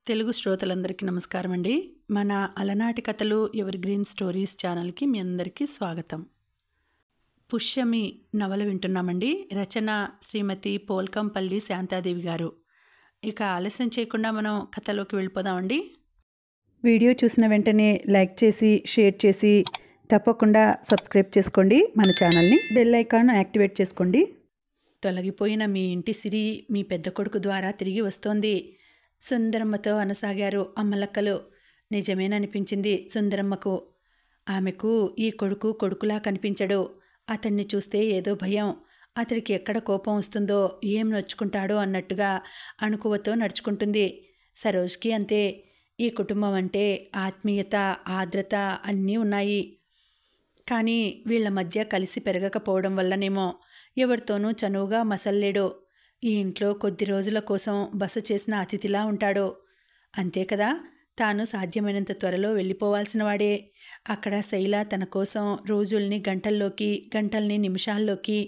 తెలుగు శ్రోతలందరికీ నమస్కారం అండి. మన అలనాటి కథలు ఎవర్ గ్రీన్ స్టోరీస్ ఛానల్కి మీ అందరికీ స్వాగతం. పుష్యమి నవల వింటున్నామండి. రచన శ్రీమతి పోల్కంపల్లి శాంతాదేవి గారు. ఇక ఆలస్యం చేయకుండా మనం కథలోకి వెళ్ళిపోదామండి. వీడియో చూసిన వెంటనే లైక్ చేసి షేర్ చేసి తప్పకుండా సబ్స్క్రైబ్ చేసుకోండి. మన ఛానల్ని బెల్ ఐకాన్ యాక్టివేట్ చేసుకోండి. తొలగిపోయిన మీ ఇంటి సిరి మీ పెద్ద కొడుకు ద్వారా తిరిగి వస్తోంది. సుందరమ్మతో అనసాగారు అమ్మలక్కలు. నిజమేననిపించింది సుందరమ్మకు. ఆమెకు ఈ కొడుకు కొడుకులా కనిపించడు. అతన్ని చూస్తే ఏదో భయం. అతడికి ఎక్కడ కోపం వస్తుందో, ఏం నొచ్చుకుంటాడో అన్నట్టుగా అణుకువతో నడుచుకుంటుంది. సరోజ్కి అంతే. ఈ కుటుంబం అంటే ఆత్మీయత, ఆర్ద్రత అన్నీ ఉన్నాయి. కానీ వీళ్ల మధ్య కలిసి పెరగకపోవడం వల్లనేమో ఎవరితోనూ చనువుగా మసల్లేడు. ఈ ఇంట్లో కొద్ది రోజుల కోసం బస చేసిన అతిథిలా ఉంటాడు. అంతే కదా, తాను సాధ్యమైనంత త్వరలో వెళ్ళిపోవాల్సిన వాడే. అక్కడ శైల తన కోసం రోజుల్ని గంటల్లోకి, గంటల్ని నిమిషాల్లోకి,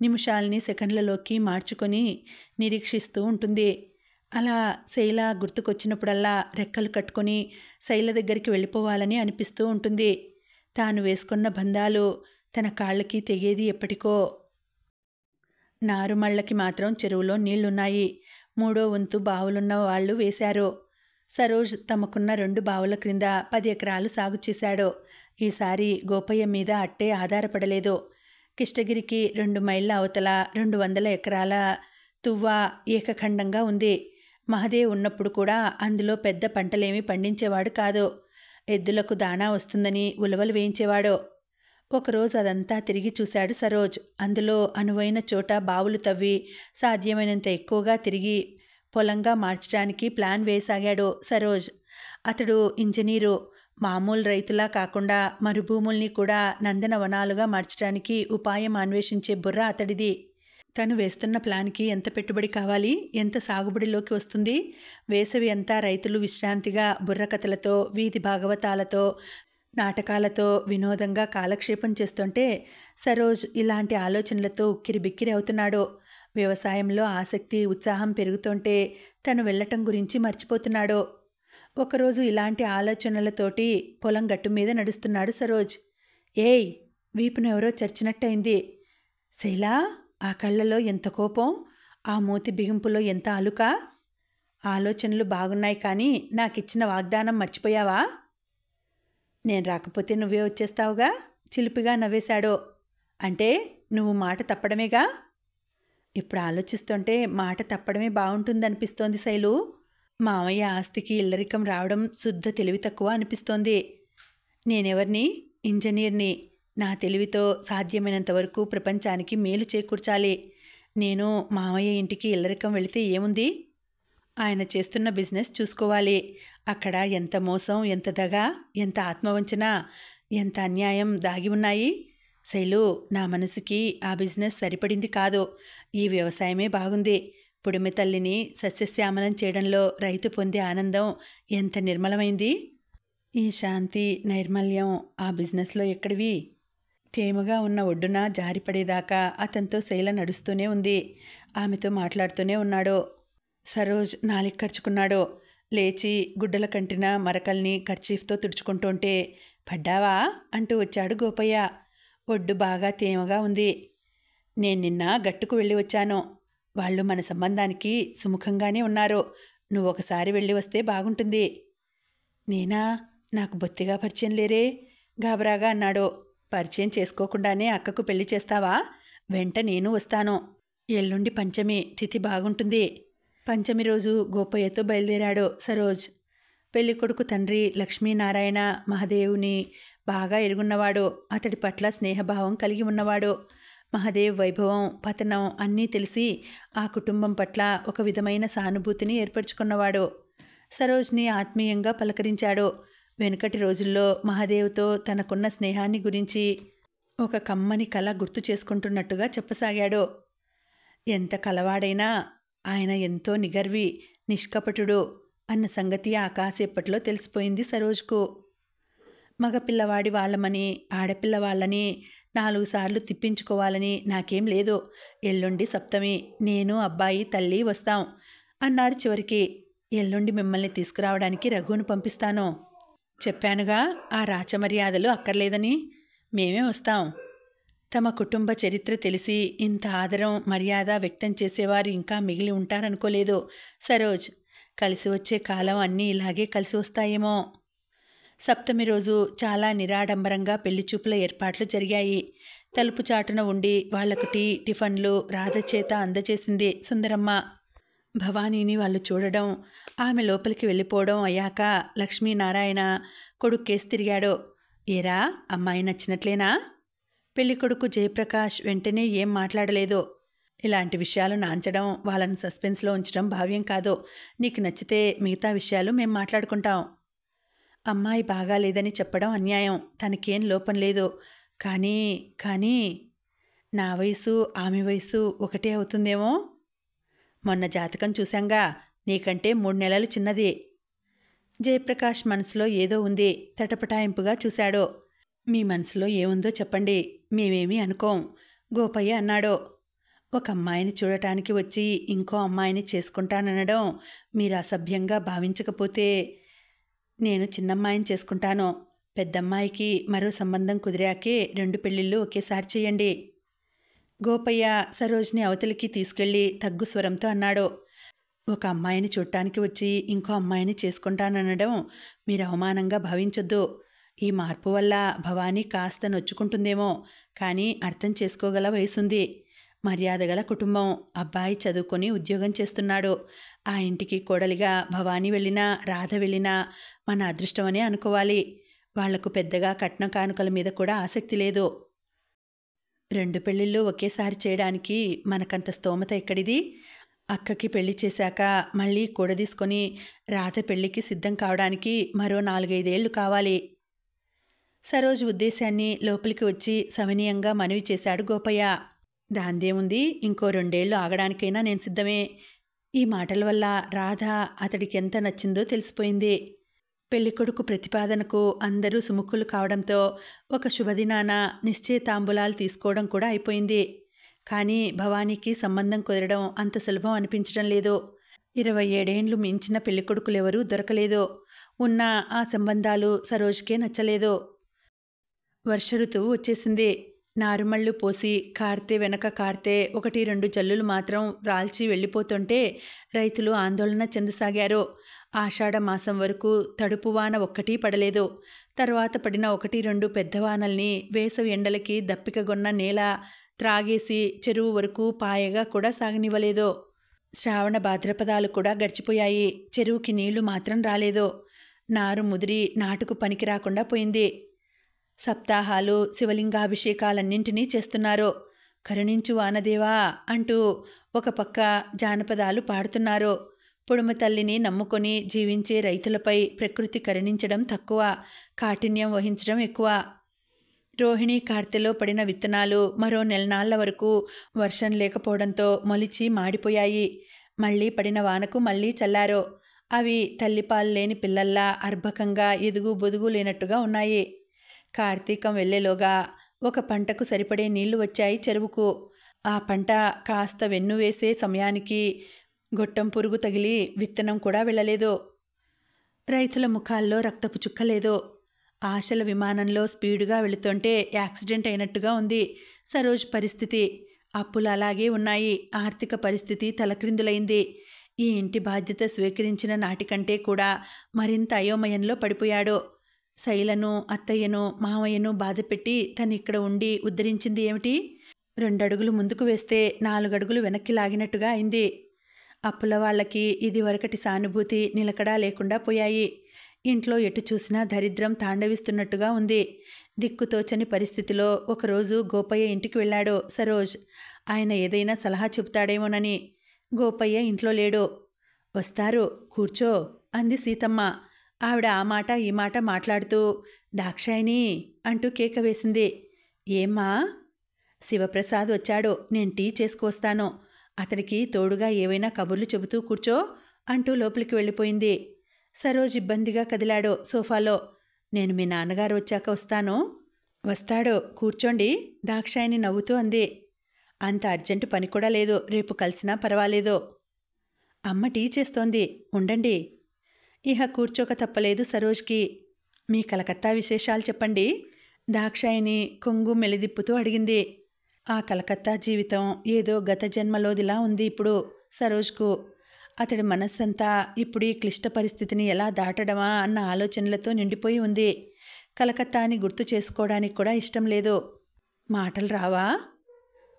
నిమిషాల్ని సెకండ్లలోకి మార్చుకొని నిరీక్షిస్తూ ఉంటుంది. అలా శైల గుర్తుకొచ్చినప్పుడల్లా రెక్కలు కట్టుకొని శైల దగ్గరికి వెళ్ళిపోవాలని అనిపిస్తూ ఉంటుంది. తాను వేసుకున్న బంధాలు తన కాళ్ళకి తెగేది ఎప్పటికో. నారుమళ్ళకి మాత్రం చెరువులో నీళ్లున్నాయి. 3వ వంతు బావులున్న వాళ్ళు వేశారు. సరోజ్ తమకున్న 2 బావుల క్రింద 10 ఎకరాలు సాగు చేశాడు. ఈసారి గోపయ్య మీద అట్టే ఆధారపడలేదు. కిష్టగిరికి 2 మైళ్ళ అవతల 200 ఎకరాల తువ్వ ఏకఖండంగా ఉంది. మహదేవ్ ఉన్నప్పుడు కూడా అందులో పెద్ద పంటలేమీ పండించేవాడు కాదు. ఎద్దులకు దాణా వస్తుందని ఉలవలు వేయించేవాడు. ఒకరోజు అదంతా తిరిగి చూశాడు సరోజ్. అందులో అనువైన చోట బావులు తవ్వి సాధ్యమైనంత ఎక్కువగా తిరిగి పొలంగా మార్చడానికి ప్లాన్ వేసాగాడు సరోజ్. అతడు ఇంజనీరు. మామూలు రైతులా కాకుండా మరుభూముల్ని కూడా నందనవనాలుగా మార్చడానికి ఉపాయం అన్వేషించే బుర్ర అతడిది. తను వేస్తున్న ప్లాన్కి ఎంత పెట్టుబడి కావాలి, ఎంత సాగుబడిలోకి వస్తుంది? వేసవి అంతా రైతులు విశ్రాంతిగా బుర్రకథలతో, వీధి భాగవతాలతో, నాటకాలతో వినోదంగా కాలక్షేపం చేస్తుంటే సరోజ్ ఇలాంటి ఆలోచనలతో ఉక్కిరిబిక్కిరి అవుతున్నాడు. వ్యవసాయంలో ఆసక్తి, ఉత్సాహం పెరుగుతుంటే తను వెళ్ళటం గురించి మర్చిపోతున్నాడు. ఒకరోజు ఇలాంటి ఆలోచనలతోటి పొలం గట్టు మీద నడుస్తున్నాడు సరోజ్. ఏయ్, వీపునెవరో చర్చినట్టయింది. శైలా, ఆ కళ్ళలో ఎంత కోపం, ఆ మూతి బిగింపులో ఎంత అలుక. ఆలోచనలు బాగున్నాయి కానీ నాకిచ్చిన వాగ్దానం మర్చిపోయావా? నేను రాకపోతే నువ్వే వచ్చేస్తావుగా, చిలిపిగా నవ్వేశాడు. అంటే నువ్వు మాట తప్పడమేగా? ఇప్పుడు ఆలోచిస్తుంటే మాట తప్పడమే బాగుంటుందనిపిస్తోంది శైలు. మామయ్య ఆస్తికి ఇల్లరికం రావడం శుద్ధ తెలివి తక్కువ అనిపిస్తోంది. నేనెవర్ని? ఇంజనీర్ని. నా తెలివితో సాధ్యమైనంత వరకు ప్రపంచానికి మేలు చేకూర్చాలి. నేను మామయ్య ఇంటికి ఇల్లరికం వెళితే ఏముంది? ఆయన చేస్తున్న బిజినెస్ చూసుకోవాలి. అక్కడ ఎంత మోసం, ఎంత దగ, ఎంత ఆత్మవంచన, ఎంత అన్యాయం దాగి ఉన్నాయి. శైలు, నా మనసుకి ఆ బిజినెస్ సరిపడింది కాదు. ఈ వ్యవసాయమే బాగుంది. పుడిమి తల్లిని సస్యశ్యామలం చేయడంలో రైతు పొందే ఆనందం ఎంత నిర్మలమైంది. ఈ శాంతి, నైర్మల్యం ఆ బిజినెస్లో ఎక్కడివి? తేమగా ఉన్న ఒడ్డున జారిపడేదాకా అతనితో శైల నడుస్తూనే ఉంది. ఆమెతో మాట్లాడుతూనే ఉన్నాడు. సరోజ్ నాలిక ఖర్చుకున్నాడు. లేచి గుడ్డల కంటిన మరకల్ని కర్చీఫ్తో తుడుచుకుంటుంటే పడ్డావా అంటూ వచ్చాడు గోపయ్య. ఒడ్డు బాగా తేమగా ఉంది. నేను నిన్న గట్టుకు వెళ్ళి వచ్చాను. వాళ్ళు మన సంబంధానికి సుముఖంగానే ఉన్నారు. నువ్వొకసారి వెళ్ళి వస్తే బాగుంటుంది. నేనా? నాకు బొత్తిగా పరిచయం లేరే, గాబరాగా అన్నాడు. పరిచయం చేసుకోకుండానే అక్కకు పెళ్లి చేస్తావా? వెంట నేను వస్తాను. ఎల్లుండి పంచమి, తిథి బాగుంటుంది. పంచమి రోజు గోపయ్యతో బయలుదేరాడు సరోజ్. పెళ్ళికొడుకు తండ్రి లక్ష్మీనారాయణ మహదేవుని బాగా ఎరుగున్నవాడు. అతడి పట్ల స్నేహభావం కలిగి ఉన్నవాడు. మహదేవ్ వైభవం, పతనం అన్నీ తెలిసి ఆ కుటుంబం పట్ల ఒక విధమైన సానుభూతిని ఏర్పరచుకున్నవాడు. సరోజ్ని ఆత్మీయంగా పలకరించాడు. వెనుకటి రోజుల్లో మహదేవ్తో తనకున్న స్నేహాన్ని గురించి ఒక కమ్మని కల గుర్తు చేసుకుంటున్నట్టుగా చెప్పసాగాడు. ఎంత కలవాడైనా ఆయన ఎంతో నిగర్వి, నిష్కపటుడు అన్న సంగతి ఆ కాసేపట్లో తెలిసిపోయింది సరోజ్కు. మగపిల్లవాడి వాళ్ళమని, ఆడపిల్లవాళ్ళని 4 సార్లు తిప్పించుకోవాలని నాకేం లేదు. ఎల్లుండి సప్తమి, నేను, అబ్బాయి, తల్లి వస్తాం అన్నారు చివరికి. ఎల్లుండి మిమ్మల్ని తీసుకురావడానికి రఘువును పంపిస్తాను. చెప్పానుగా ఆ రాచమర్యాదలు అక్కర్లేదని. మేమే వస్తాం. తమ కుటుంబ చరిత్ర తెలిసి ఇంత ఆదరం మర్యాద వ్యక్తం చేసేవారు ఇంకా మిగిలి ఉంటారనుకోలేదు సరోజ్. కలిసి వచ్చే కాలం అన్నీ ఇలాగే కలిసి వస్తాయేమో. సప్తమి రోజు చాలా నిరాడంబరంగా పెళ్లిచూపుల ఏర్పాట్లు జరిగాయి. తలుపు చాటున ఉండి వాళ్లకు టీ టిఫన్లు రాధ చేత అందజేసింది సుందరమ్మ. భవానీని వాళ్ళు చూడడం, ఆమె లోపలికి వెళ్ళిపోవడం అయ్యాక లక్ష్మీనారాయణ కొడుక్కేసి తిరిగాడు. ఏరా, అమ్మాయి నచ్చినట్లేనా? పెళ్ళికొడుకు జయప్రకాష్ వెంటనే ఏం మాట్లాడలేదు. ఇలాంటి విషయాలు నాంచడం, వాళ్ళని సస్పెన్స్లో ఉంచడం భావ్యం కాదు. నీకు నచ్చితే మిగతా విషయాలు మేం మాట్లాడుకుంటాం. అమ్మాయి బాగాలేదని చెప్పడం అన్యాయం. తనకేం లోపం లేదు. కానీ నా వయసు ఆమె వయసు ఒకటే అవుతుందేమో. మొన్న జాతకం చూశాంగా, నీకంటే 3 నెలలు చిన్నది. జయప్రకాష్ మనసులో ఏదో ఉంది. తటపటాయింపుగా చూశాడు. మీ మనసులో ఏముందో చెప్పండి, మేమేమీ అనుకోం, గోపయ్య అన్నాడు. ఒక అమ్మాయిని చూడటానికి వచ్చి ఇంకో అమ్మాయిని చేసుకుంటాననడం మీరు అసభ్యంగా భావించకపోతే నేను చిన్నమ్మాయిని చేసుకుంటాను. పెద్దమ్మాయికి మరో సంబంధం కుదిరాకే 2 పెళ్ళిళ్ళు ఒకేసారి చేయండి. గోపయ్య సరోజ్ని అవతలికి తీసుకెళ్లి తగ్గు స్వరంతో అన్నాడు. ఒక అమ్మాయిని చూడటానికి వచ్చి ఇంకో అమ్మాయిని చేసుకుంటాననడం మీరు అవమానంగా భావించొద్దు. ఈ మార్పు వల్ల భవానీ కాస్త నొచ్చుకుంటుందేమో, కానీ అర్థం చేసుకోగల వయసుంది. మర్యాదగల కుటుంబం. అబ్బాయి చదువుకొని ఉద్యోగం చేస్తున్నాడు. ఆ ఇంటికి కోడలిగా భవానీ వెళ్ళినా రాధ వెళ్ళినా మన అదృష్టమనే అనుకోవాలి. వాళ్లకు పెద్దగా కట్న కానుకల మీద కూడా ఆసక్తి లేదు. 2 పెళ్ళిళ్ళు ఒకేసారి చేయడానికి మనకంత స్తోమత ఎక్కడిది? అక్కకి పెళ్లి చేశాక మళ్ళీ కూడదీసుకొని రాధ పెళ్లికి సిద్ధం కావడానికి మరో 4-5 ఏళ్లు కావాలి. సరోజ్ ఉద్దేశాన్ని లోపలికి వచ్చి సవినీయంగా మనవి చేశాడు గోపయ్య. దాందేముంది, ఇంకో 2 ఏళ్లు ఆగడానికైనా నేను సిద్ధమే. ఈ మాటల వల్ల రాధ అతడికి ఎంత నచ్చిందో తెలిసిపోయింది. పెళ్ళికొడుకు ప్రతిపాదనకు అందరూ సుముఖులు కావడంతో ఒక శుభదినాన నిశ్చయతాంబూలాలు తీసుకోవడం కూడా అయిపోయింది. కానీ భవానీకి సంబంధం కుదరడం అంత సులభం అనిపించడం లేదు. 27 ఏండ్లు మించిన పెళ్ళికొడుకులెవరూ దొరకలేదు. ఉన్న ఆ సంబంధాలు సరోజ్కే నచ్చలేదు. వర్ష ఋతువు వచ్చేసింది. నారుమళ్ళు పోసి కార్తె వెనక కార్తె 1-2 జల్లులు మాత్రం రాల్చి వెళ్ళిపోతుంటే రైతులు ఆందోళన చెందసాగారు. ఆషాఢ మాసం వరకు తడుపు వాన ఒక్కటీ పడలేదు. తర్వాత పడిన 1-2 పెద్దవానల్ని వేసవి ఎండలకి దప్పికగొన్న నేల త్రాగేసి చెరువు వరకు పాయగా కూడా సాగనివ్వలేదు. శ్రావణ భాద్రపదాలు కూడా గడిచిపోయాయి. చెరువుకి నీళ్లు మాత్రం రాలేదు. నారు ముదిరి నాటుకు పనికి రాకుండా పోయింది. సప్తాహాలు శివలింగాభిషేకాలన్నింటినీ చేస్తున్నారు. కరుణించు వానదేవా అంటూ ఒక పక్క జానపదాలు పాడుతున్నారు. పొడుమ తల్లిని నమ్ముకొని జీవించే రైతులపై ప్రకృతి కరుణించడం తక్కువ, కాఠిన్యం వహించడం ఎక్కువ. రోహిణి కార్తెలో పడిన విత్తనాలు మరో నెలనాళ్ల వరకు వర్షం లేకపోవడంతో మొలిచి మాడిపోయాయి. మళ్లీ పడిన వానకు మళ్లీ చల్లారో. అవి తల్లిపాలు లేని పిల్లల్లా అర్భకంగా ఎదుగు బొదుగు లేనట్టుగా ఉన్నాయి. కార్తీకం వెళ్లేలోగా ఒక పంటకు సరిపడే నీళ్లు వచ్చాయి చెరువుకు. ఆ పంట కాస్త వెన్ను వేసే సమయానికి గొట్టం పురుగు తగిలి విత్తనం కూడా వెళ్ళలేదు. రైతుల ముఖాల్లో రక్తపు చుక్కలేదు. ఆశల విమానంలో స్పీడుగా వెళుతుంటే యాక్సిడెంట్ అయినట్టుగా ఉంది సరోజ్ పరిస్థితి. అప్పులు అలాగే ఉన్నాయి. ఆర్థిక పరిస్థితి తలక్రిందులైంది. ఈ ఇంటి బాధ్యత స్వీకరించిన నాటికంటే కూడా మరింత అయోమయంలో పడిపోయాడు. శైలను, అత్తయ్యను, మామయ్యను బాధపెట్టి తనిక్కడ ఉండి ఉద్ధరించింది ఏమిటి? 2 అడుగులు ముందుకు వేస్తే 4 అడుగులు వెనక్కి లాగినట్టుగా అయింది. అప్పుల వాళ్లకి ఇదివరకటి సానుభూతి నిలకడా లేకుండా పోయాయి. ఇంట్లో ఎటు చూసినా దరిద్రం తాండవిస్తున్నట్టుగా ఉంది. దిక్కుతోచని పరిస్థితిలో ఒకరోజు గోపయ్య ఇంటికి వెళ్ళాడు సరోజ్. ఆయన ఏదైనా సలహా చెబుతాడేమోనని. గోపయ్య ఇంట్లో లేడు. వస్తారు, కూర్చో అంది సీతమ్మ. ఆవిడ ఆ మాట ఈ మాట మాట్లాడుతూ దాక్షాయిని అంటూ కేక వేసింది. ఏమ్మా? శివప్రసాద్ వచ్చాడు, నేను టీ చేసుకువస్తాను. అతడికి తోడుగా ఏవైనా కబుర్లు చెబుతూ కూర్చో అంటూ లోపలికి వెళ్ళిపోయింది. సరోజ్ ఇబ్బందిగా కదిలాడు సోఫాలో. నేను మీ నాన్నగారు వచ్చాక వస్తాను. వస్తాడు, కూర్చోండి దాక్షాయిని నవ్వుతూ అంది. అంత అర్జెంటు పని కూడా లేదు, రేపు కలిసినా పర్వాలేదు. అమ్మ టీ చేస్తోంది, ఉండండి. ఇహ కూర్చోక తప్పలేదు సరోజ్కి. మీ కలకత్తా విశేషాలు చెప్పండి. దాక్షాయిని కొంగు మెలిదిప్పుతూ అడిగింది. ఆ కలకత్తా జీవితం ఏదో గత జన్మలోదిలా ఉంది ఇప్పుడు సరోజ్కు. అతడి మనస్సంతా ఇప్పుడు ఈ క్లిష్ట పరిస్థితిని ఎలా దాటడమా అన్న ఆలోచనలతో నిండిపోయి ఉంది. కలకత్తాని గుర్తు చేసుకోవడానికి కూడా ఇష్టం లేదు. మాటలు రావా?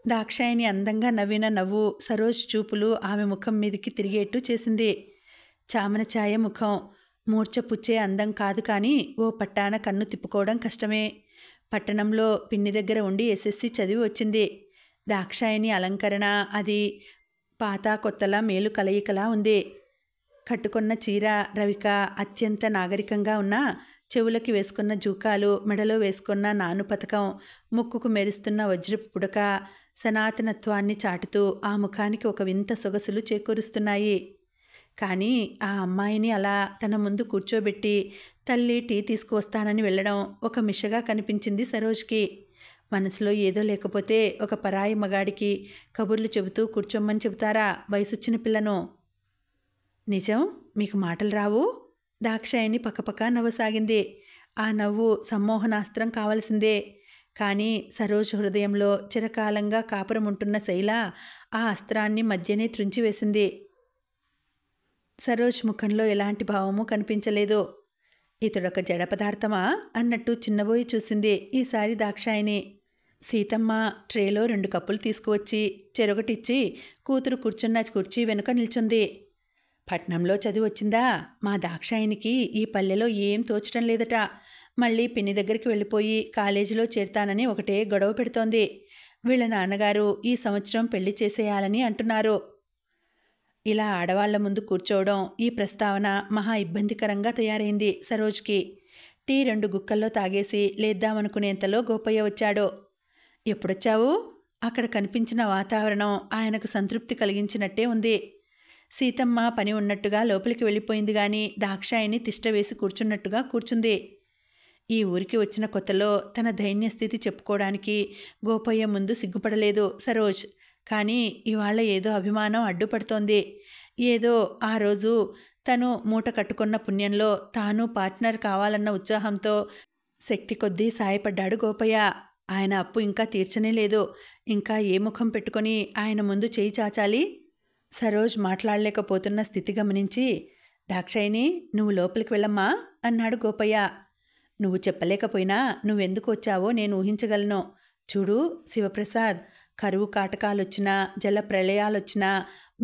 దాక్షాయిని అందంగా నవ్విన నవ్వు సరోజ్ చూపులు ఆమె ముఖం మీదికి తిరిగేట్టు చేసింది. చామన ఛాయ ముఖం, మూర్ఛపుచ్చే అందం కాదు కానీ ఓ పట్టాన కన్ను తిప్పుకోవడం కష్టమే. పట్టణంలో పిన్ని దగ్గర ఉండి ఎస్ఎస్సి చదివి వచ్చింది. దాక్షాయిని అలంకరణ అది పాత కొత్తలా మేలు కలయికలా ఉంది. కట్టుకున్న చీర రవిక అత్యంత నాగరికంగా ఉన్న చెవులకి వేసుకున్న జూకాలు, మెడలో వేసుకున్న నాను పథకం, ముక్కుకు మెరుస్తున్న వజ్రపు పుడక సనాతనత్వాన్ని చాటుతూ ఆ ముఖానికి ఒక వింత సొగసులు చేకూరుస్తున్నాయి. కానీ ఆ అమ్మాయిని అలా తన ముందు కూర్చోబెట్టి తల్లి టీ తీసుకువస్తానని వెళ్ళడం ఒక మిషగా కనిపించింది సరోజ్కి. మనసులో ఏదో లేకపోతే ఒక పరాయి మగాడికి కబుర్లు చెబుతూ కూర్చోమ్మని చెబుతారా వయసొచ్చిన పిల్లను? నిజం, మీకు మాటలు రావు? దాక్షాయిని పక్కపక్క నవ్వసాగింది. ఆ నవ్వు సమ్మోహనాస్త్రం కావలసిందే. కానీ సరోజ్ హృదయంలో చిరకాలంగా కాపురముంటున్న శైల ఆ అస్త్రాన్ని మధ్యనే త్రుంచివేసింది. సరోజ్ ముఖంలో ఎలాంటి భావమూ కనిపించలేదు. ఇతడొక జడ పదార్థమా అన్నట్టు చిన్నబోయి చూసింది ఈసారి దాక్షాయిని. సీతమ్మ ట్రేలో 2 కప్పులు తీసుకువచ్చి చెరొకటిచ్చి కూతురు కూర్చున్న కుర్చీ వెనుక నిల్చుంది. పట్నంలో చదివి వచ్చిందా? మా దాక్షాయినికి ఈ పల్లెలో ఏం తోచడం లేదట. మళ్ళీ పిన్ని దగ్గరికి వెళ్ళిపోయి కాలేజీలో చేరతానని ఒకటే గొడవ పెడుతోంది. వీళ్ళ నాన్నగారు ఈ సంవత్సరం పెళ్లి చేసేయాలని అంటున్నారు. ఇలా ఆడవాళ్ల ముందు కూర్చోవడం, ఈ ప్రస్తావన మహా ఇబ్బందికరంగా తయారైంది సరోజ్కి. టీ 2 గుక్కల్లో తాగేసి లేద్దామనుకునేంతలో గోపయ్య వచ్చాడు. ఎప్పుడొచ్చావు? అక్కడ కనిపించిన వాతావరణం ఆయనకు సంతృప్తి కలిగించినట్టే ఉంది. సీతమ్మ పని ఉన్నట్టుగా లోపలికి వెళ్ళిపోయింది గాని దాక్షాయిని తిష్టవేసి కూర్చున్నట్టుగా కూర్చుంది. ఈ ఊరికి వచ్చిన కొత్తలో తన దైన్యస్థితి చెప్పుకోవడానికి గోపయ్య ముందు సిగ్గుపడలేదు సరోజ్. కానీ ఇవాళ ఏదో అభిమానం అడ్డుపడుతోంది. ఏదో ఆ రోజు తను మూట కట్టుకున్న పుణ్యంలో తాను పార్ట్నర్ కావాలన్న ఉత్సాహంతో శక్తి కొద్దీ సాయపడ్డాడు గోపయ్య. ఆయన అప్పు ఇంకా తీర్చనే లేదు. ఇంకా ఏ ముఖం పెట్టుకొని ఆయన ముందు చేయి చాచాలి? సరోజ్ మాట్లాడలేకపోతున్న స్థితి గమనించి, దాక్షాయిని నువ్వు లోపలికి వెళ్ళమ్మా అన్నాడు గోపయ్య. నువ్వు చెప్పలేకపోయినా నువ్వెందుకు వచ్చావో నేను ఊహించగలను. చూడు శివప్రసాద్, కరువు కాటకాలొచ్చినా జల ప్రళయాలొచ్చినా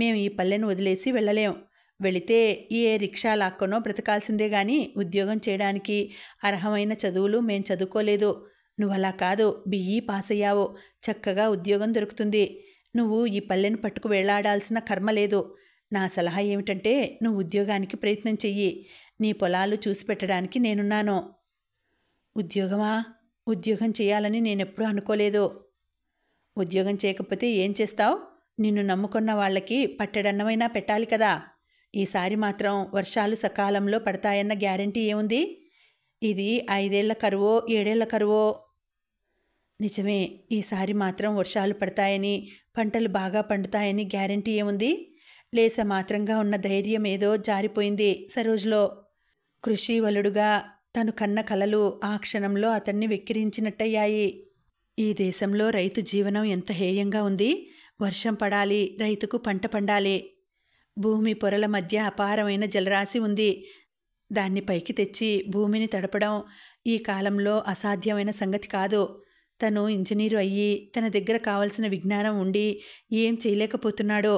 మేము ఈ పల్లెను వదిలేసి వెళ్ళలేం. వెళితే ఏ రిక్షా లాక్కొనో బ్రతకాల్సిందే గాని ఉద్యోగం చేయడానికి అర్హమైన చదువులు మేం చదువుకోలేదు. నువ్వలా కాదు, బిఈ పాస్ అయ్యావు, చక్కగా ఉద్యోగం దొరుకుతుంది. నువ్వు ఈ పల్లెను పట్టుకు వెళ్లాడాల్సిన కర్మ లేదు. నా సలహా ఏమిటంటే నువ్వు ఉద్యోగానికి ప్రయత్నం చెయ్యి. నీ పొలాలు చూసి పెట్టడానికి నేనున్నాను. ఉద్యోగమా? ఉద్యోగం చేయాలని నేనెప్పుడూ అనుకోలేదు. ఉద్యోగం చేయకపోతే ఏం చేస్తావు? నిన్ను నమ్ముకున్న వాళ్ళకి పట్టెడన్నమైనా పెట్టాలి కదా. ఈసారి మాత్రం వర్షాలు సకాలంలో పడతాయన్న గ్యారంటీ ఏముంది? ఇది 5 ఏళ్ల కరువో 7 ఏళ్ల కరువో. నిజమే, ఈసారి మాత్రం వర్షాలు పడతాయని పంటలు బాగా పండుతాయని గ్యారంటీ ఏముంది? లేస మాత్రంగా ఉన్న ధైర్యం ఏదో జారిపోయింది సరోజ్లో. కృషి వలుడుగా తను కన్న కలలు ఆ క్షణంలో అతన్ని వెక్కిరించినట్టయ్యాయి. ఈ దేశంలో రైతు జీవనం ఎంత హేయంగా ఉంది. వర్షం పడాలి, రైతుకు పంట పండాలి. భూమి పొరల మధ్య అపారమైన జలరాశి ఉంది. దాన్ని పైకి తెచ్చి భూమిని తడపడం ఈ కాలంలో అసాధ్యమైన సంగతి కాదు. తను ఇంజనీరు అయ్యి తన దగ్గర కావలసిన విజ్ఞానం ఉండి ఏం చేయలేకపోతున్నాడో.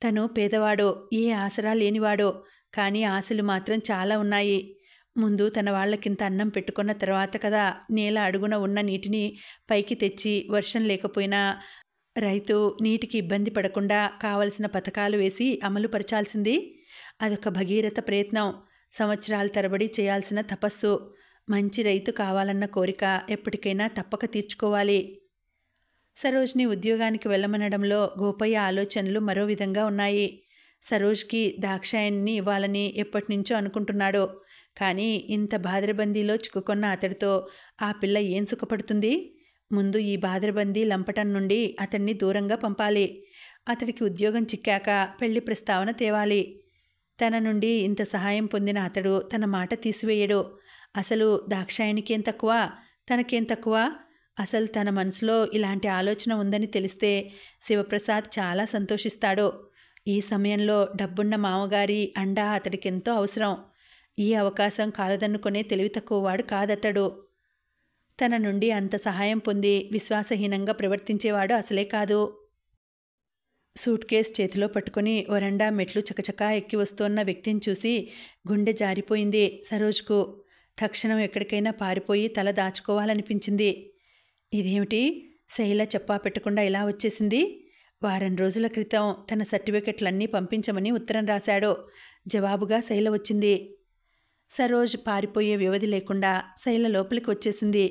తను పేదవాడో, ఏ ఆసరా లేనివాడో, కానీ ఆశలు మాత్రం చాలా ఉన్నాయి. ముందు తన వాళ్ళకింత అన్నం పెట్టుకున్న తర్వాత కదా నేల అడుగున ఉన్న నీటిని పైకి తెచ్చి వర్షం లేకపోయినా రైతు నీటికి ఇబ్బంది పడకుండా కావలసిన పథకాలు వేసి అమలుపరచాల్సింది. అదొక భగీరథ ప్రయత్నం, సంవత్సరాల తరబడి చేయాల్సిన తపస్సు. మంచి రైతు కావాలన్న కోరిక ఎప్పటికైనా తప్పక తీర్చుకోవాలి. సరోజ్ని ఉద్యోగానికి వెళ్ళమనడంలో గోపయ్య ఆలోచనలు మరో విధంగా ఉన్నాయి. సరోజ్కి దాక్షాయిని ఇవ్వాలని ఎప్పటినుంచో అనుకుంటున్నాడు. కానీ ఇంత బాదరబందీలో చిక్కుకున్న అతడితో ఆ పిల్ల ఏం సుఖపడుతుంది? ముందు ఈ బాదరబందీ లంపటం నుండి అతన్ని దూరంగా పంపాలి. అతడికి ఉద్యోగం చిక్కాక పెళ్లి ప్రస్తావన తేవాలి. తన నుండి ఇంత సహాయం పొందిన అతడు తన మాట తీసివేయడు. అసలు దాక్షాయణికేం తక్కువ, తనకేం తక్కువ? అసలు తన మనసులో ఇలాంటి ఆలోచన ఉందని తెలిస్తే శివప్రసాద్ చాలా సంతోషిస్తాడు. ఈ సమయంలో డబ్బున్న మామగారి అండ అతడికెంతో అవసరం. ఈ అవకాశం కాలదన్నుకునే తెలివి తక్కువవాడు కాదతడు. తన నుండి అంత సహాయం పొంది విశ్వాసహీనంగా ప్రవర్తించేవాడు అసలే కాదు. సూట్ కేస్ చేతిలో పట్టుకుని వరండా మెట్లు చకచకా ఎక్కి వస్తోన్న వ్యక్తిని చూసి గుండె జారిపోయింది సరోజ్కు. తక్షణం ఎక్కడికైనా పారిపోయి తల దాచుకోవాలనిపించింది. ఇదేమిటి, శైల చెప్పా పెట్టకుండా ఇలా వచ్చేసింది? వారం రోజుల క్రితం తన సర్టిఫికెట్లన్నీ పంపించమని ఉత్తరం రాశాడు. జవాబుగా శైల వచ్చింది. సరోజ్ పారిపోయే వ్యవధి లేకుండా శైల లోపలికి వచ్చేసింది.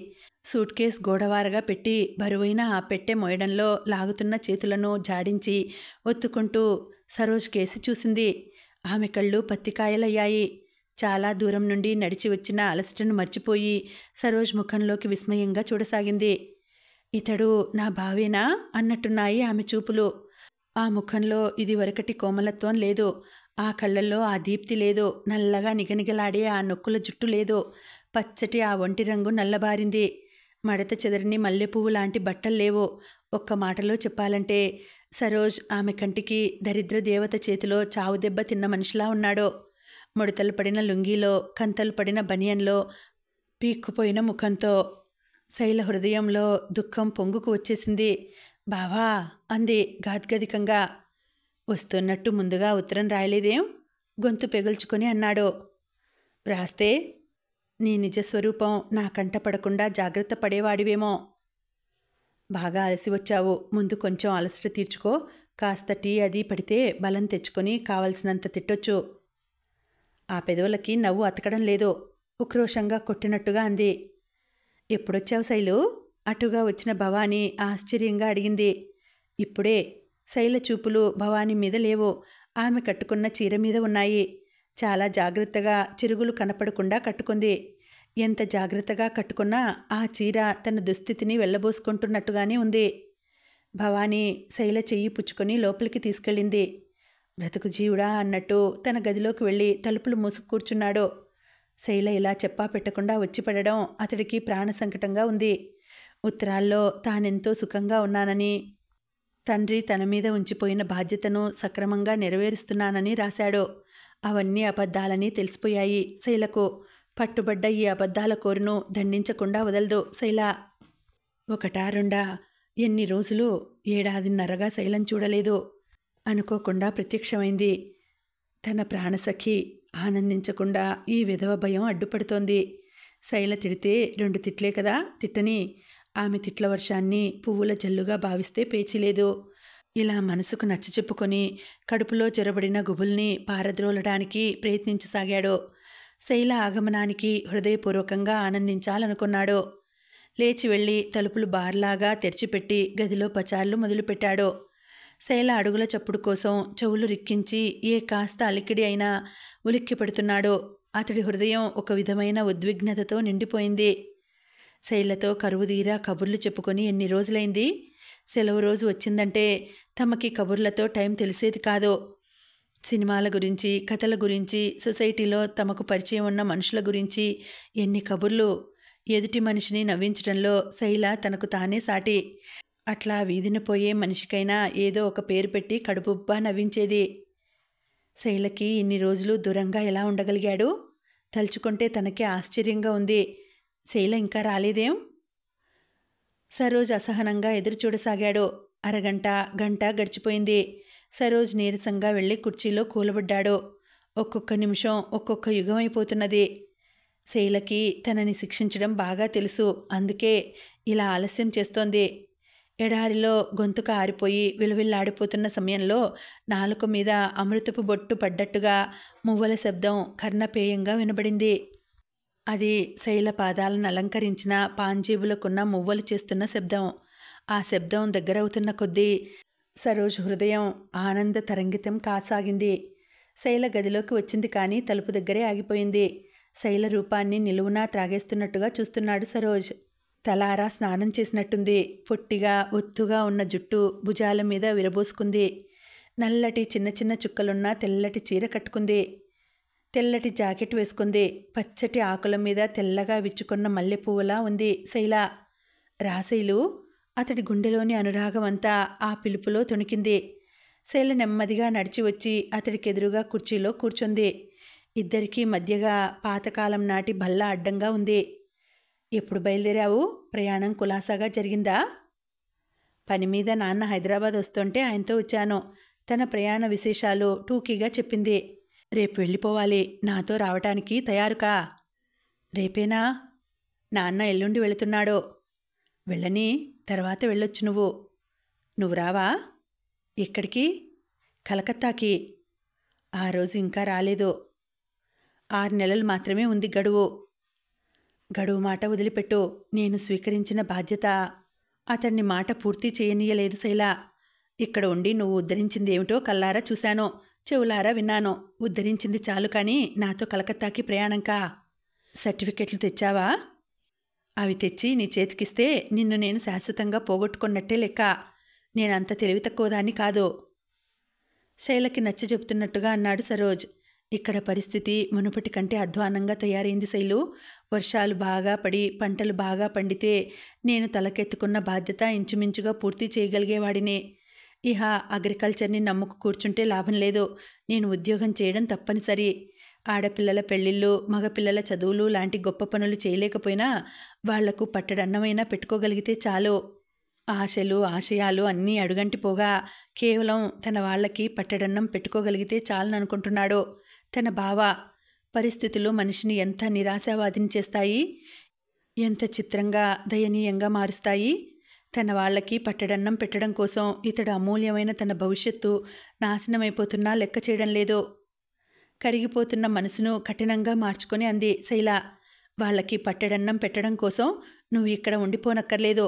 సూట్ కేస్ గోడవారగా పెట్టి బరువైన ఆ పెట్టె మోయడంలో లాగుతున్న చేతులను జాడించి ఒత్తుకుంటూ సరోజ్ కేసి చూసింది. ఆమె కళ్ళు పత్తికాయలయ్యాయి. చాలా దూరం నుండి నడిచి వచ్చిన అలసటను మర్చిపోయి సరోజ్ ముఖంలోకి విస్మయంగా చూడసాగింది. ఇతడు నా బావేనా అన్నట్టున్నాయి ఆమె చూపులు. ఆ ముఖంలో ఇదివరకటి కోమలత్వం లేదు. ఆ కళ్ళల్లో ఆ దీప్తి లేదు. నల్లగా నిగనిగలాడే ఆ నొక్కుల జుట్టు లేదు. పచ్చటి ఆ ఒంటి రంగు నల్లబారింది. మడత చెదరని మల్లెపువ్వు లాంటి బట్టలు లేవు. ఒక్క మాటలో చెప్పాలంటే సరోజ్ ఆమె కంటికి దరిద్ర దేవత చేతిలో చావు దెబ్బ తిన్న మనిషిలా ఉన్నాడు. ముడతలు పడిన లుంగీలో, కంతలు పడిన బనియన్లో, పీక్కుపోయిన ముఖంతో. శైల హృదయంలో దుఃఖం పొంగుకు వచ్చేసింది. బావా అంది గాద్గదికంగా. వస్తున్నట్టు ముందుగా ఉత్తరం రాయలేదేం? గొంతు పెగుల్చుకొని అన్నాడు. రాస్తే నీ నిజస్వరూపం నా కంట పడకుండా జాగ్రత్త పడేవాడివేమో. బాగా అలసి వచ్చావు. ముందు కొంచెం అలసట తీర్చుకో. కాస్త టీ అది పడితే బలం తెచ్చుకొని కావలసినంత తిట్టొచ్చు. ఆ పెదవులకి నవ్వు అతకడం లేదు. ఉక్రోషంగా కొట్టినట్టుగా అంది. ఎప్పుడొచ్చావు శైలు? అటుగా వచ్చిన భవానీ ఆశ్చర్యంగా అడిగింది. ఇప్పుడే. శైల చూపులు భవానీ మీద లేవు. ఆమె కట్టుకున్న చీర మీద ఉన్నాయి. చాలా జాగ్రత్తగా చిరుగులు కనపడకుండా కట్టుకుంది. ఎంత జాగ్రత్తగా కట్టుకున్నా ఆ చీర తన దుస్థితిని వెళ్ళబోసుకుంటున్నట్టుగానే ఉంది. భవానీ శైల చెయ్యి పుచ్చుకొని లోపలికి తీసుకెళ్ళింది. బ్రతుకు జీవుడా అన్నట్టు తన గదిలోకి వెళ్ళి తలుపులు మూసుకు కూర్చున్నాడు. శైల ఇలా చెప్పా పెట్టకుండా వచ్చి పడడం అతడికి ప్రాణ సంకటంగా ఉంది. ఉత్తరాల్లో తానెంతో సుఖంగా ఉన్నానని, తండ్రి తన మీద ఉంచిపోయిన బాధ్యతను సక్రమంగా నెరవేరుస్తున్నానని రాశాడు. అవన్నీ అబద్ధాలని తెలిసిపోయాయి శైలకు. పట్టుబడ్డ ఈ అబద్ధాల కోరును దండించకుండా వదలదు శైల. ఒకటా రెండా, ఎన్ని రోజులు, ఏడాదిన్నరగా శైలం చూడలేదు. అనుకోకుండా ప్రత్యక్షమైంది. తన ప్రాణసఖి ఆనందించకుండా ఈ విధవ భయం అడ్డుపడుతోంది. శైల తిడితే 2 తిట్లే కదా, తిట్టని. ఆమె తిట్ల వర్షాన్ని పువ్వుల జల్లుగా భావిస్తే పేచీలేదు. ఇలా మనసుకు నచ్చ చెప్పుకొని కడుపులో చొరబడిన గుబుల్ని పారద్రోలడానికి ప్రయత్నించసాగాడు. శైల ఆగమనానికి హృదయపూర్వకంగా ఆనందించాలనుకున్నాడు. లేచి వెళ్ళి తలుపులు బార్లాగా తెరిచిపెట్టి గదిలో పచార్లు మొదలుపెట్టాడు. శైల అడుగుల చప్పుడు కోసం చెవులు రిక్కించి ఏ కాస్త అలికిడి అయినా ఉలిక్కి పెడుతున్నాడు. అతడి హృదయం ఒక విధమైన ఉద్విగ్నతతో నిండిపోయింది. శైలతో కరువుదీరా కబుర్లు చెప్పుకొని ఎన్ని రోజులైంది. సెలవు రోజు వచ్చిందంటే తమకి కబుర్లతో టైం తెలిసేది కాదు. సినిమాల గురించి, కథల గురించి, సొసైటీలో తమకు పరిచయం ఉన్న మనుషుల గురించి ఎన్ని కబుర్లు. ఎదుటి మనిషిని నవ్వించడంలో శైల తనకు తానే సాటి. అట్లా వీధిన పోయే మనిషికైనా ఏదో ఒక పేరు పెట్టి కడుపుబ్బా నవ్వించేది. శైలకి ఇన్ని రోజులు దూరంగా ఎలా ఉండగలిగాడు? తలుచుకుంటే తనకే ఆశ్చర్యంగా ఉంది. శైల ఇంకా రాలేదేం? సరోజ్ అసహనంగా ఎదురు చూడసాగాడు. అరగంట, గంట గడిచిపోయింది. సరోజ్ నీరసంగా వెళ్ళి కుర్చీలో కూలబడ్డాడు. ఒక్కొక్క నిమిషం ఒక్కొక్క యుగమైపోతున్నది. శైలకి తనని శిక్షించడం బాగా తెలుసు. అందుకే ఇలా ఆలస్యం చేస్తోంది. ఎడారిలో గొంతుక ఆరిపోయి విలవిల్లాడిపోతున్న సమయంలో నాలుక మీద అమృతపు బొట్టు పడ్డట్టుగా మువ్వల శబ్దం కర్ణపేయంగా వినబడింది. అది శైల పాదాలను అలంకరించిన పాంజీబులకున్న మువ్వలు చేస్తున్న శబ్దం. ఆ శబ్దం దగ్గరవుతున్న కొద్దీ సరోజ్ హృదయం ఆనంద తరంగితం కాసాగింది. శైల గదిలోకి వచ్చింది కానీ తలుపు దగ్గరే ఆగిపోయింది. శైల రూపాన్ని నిలువునా త్రాగేస్తున్నట్టుగా చూస్తున్నాడు సరోజ్. తలారా స్నానం చేసినట్టుంది. పొట్టిగా ఒత్తుగా ఉన్న జుట్టు భుజాల మీద విరబోసుకుంది. నల్లటి చిన్న చిన్న చుక్కలున్న తెల్లటి చీర కట్టుకుంది. తెల్లటి జాకెట్ వేసుకుంది. పచ్చటి ఆకుల మీద తెల్లగా విచ్చుకున్న మల్లెపువ్వులా ఉంది శైల. రాశైలు. అతడి గుండెలోని అనురాగమంతా ఆ పిలుపులో తొణికింది. శైల నెమ్మదిగా నడిచి వచ్చి అతడికెదురుగా కుర్చీలో కూర్చుంది. ఇద్దరికీ మధ్యగా పాతకాలం నాటి బల్ల అడ్డంగా ఉంది. ఎప్పుడు బయలుదేరావు? ప్రయాణం కులాసాగా జరిగిందా? పని మీద నాన్న హైదరాబాద్ వస్తుంటే ఆయనతో వచ్చాను. తన ప్రయాణ విశేషాలు టూకీగా చెప్పింది. రేపు వెళ్ళిపోవాలి. నాతో రావటానికి తయారుకా? రేపేనా? నాన్న ఎల్లుండి వెళుతున్నాడు. వెళ్ళని, తర్వాత వెళ్ళొచ్చు నువ్వు. నువ్వు రావా? ఎక్కడికి? కలకత్తాకి. ఆ రోజు ఇంకా రాలేదు. 6 నెలలు మాత్రమే ఉంది గడువు. గడువు మాట వదిలిపెట్టు. నేను స్వీకరించిన బాధ్యత. అతన్ని మాట పూర్తి చేయనీయలేదు శైల. ఇక్కడ ఉండి నువ్వు ఉద్ధరించింది ఏమిటో కల్లారా చూశాను, చెవులారా విన్నాను. ఉద్ధరించింది చాలు కానీ నాతో కలకత్తాకి ప్రయాణంకా? సర్టిఫికెట్లు తెచ్చావా? అవి తెచ్చి నీ చేతికిస్తే నిన్ను నేను శాశ్వతంగా పోగొట్టుకున్నట్టే లెక్క. నేనంత తెలివి తక్కువదాన్ని కాదు. శైలకి నచ్చ చెబుతున్నట్టుగా అన్నాడు సరోజ్. ఇక్కడ పరిస్థితి మునుపటి కంటే అధ్వానంగా తయారైంది శైలు. వర్షాలు బాగా పడి పంటలు బాగా పండితే నేను తలకెత్తుకున్న బాధ్యత ఇంచుమించుగా పూర్తి చేయగలిగేవాడిని. ఇహ అగ్రికల్చర్ని నమ్ముకు కూర్చుంటే లాభం లేదు. నేను ఉద్యోగం చేయడం తప్పనిసరి. ఆడపిల్లల పెళ్ళిళ్ళు, మగపిల్లల చదువులు లాంటి గొప్ప పనులు చేయలేకపోయినా వాళ్లకు పట్టడన్నమైనా పెట్టుకోగలిగితే చాలు. ఆశలు ఆశయాలు అన్నీ అడుగంటిపోగా కేవలం తన వాళ్ళకి పట్టడన్నం పెట్టుకోగలిగితే చాలనుకుంటున్నాడు తన బావ. పరిస్థితులు మనిషిని ఎంత నిరాశావాదిని చేస్తాయి, ఎంత చిత్రంగా దయనీయంగా మారుస్తాయి. తన వాళ్ళకి పట్టడన్నం పెట్టడం కోసం ఇతడు అమూల్యమైన తన భవిష్యత్తు నాశనమైపోతున్నా లెక్క చేయడం లేదు. కరిగిపోతున్న మనసును కఠినంగా మార్చుకొని అంది శైల. వాళ్ళకి పట్టడన్నం పెట్టడం కోసం నువ్వు ఇక్కడ ఉండిపోనక్కర్లేదు.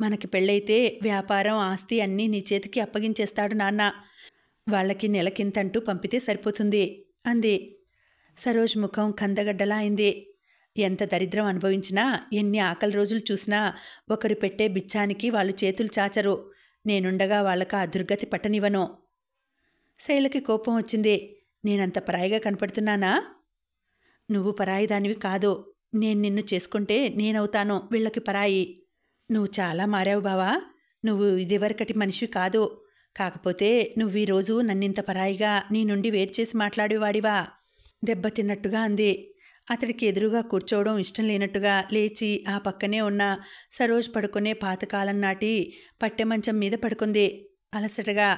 మనకి పెళ్ళైతే వ్యాపారం, ఆస్తి అన్నీ నీ చేతికి అప్పగించేస్తాడు నాన్న. వాళ్ళకి నెలకింతంటూ పంపితే సరిపోతుంది అంది. సరోజ్ ముఖం కందగడ్డలా అయింది. ఎంత దరిద్రం అనుభవించినా, ఎన్ని ఆకలి రోజులు చూసినా ఒకరు పెట్టే బిచ్చానికి వాళ్ళు చేతులు చాచరు. నేనుండగా వాళ్ళకి ఆ దుర్గతి పట్టనివ్వను. శైలకి కోపం వచ్చింది. నేనంత పరాయిగా కనపడుతున్నానా? నువ్వు పరాయిదానివి కాదు. నేను నిన్ను చేసుకుంటే నేనవుతాను వీళ్ళకి పరాయి. నువ్వు చాలా మారావు బావా. నువ్వు ఇదివరకటి మనిషివి కాదు. కాకపోతే నువ్వు ఈరోజు నన్నింత పరాయిగా నీ నుండి వేరు చేసి మాట్లాడేవాడివా? దెబ్బతిన్నట్టుగా అంది. అతడికి ఎదురుగా కూర్చోవడం ఇష్టం లేనట్టుగా లేచి ఆ పక్కనే ఉన్న సరోజ్ పడుకునే పాతకాలం నాటి పట్టెమంచం మీద పడుకుంది అలసటగా.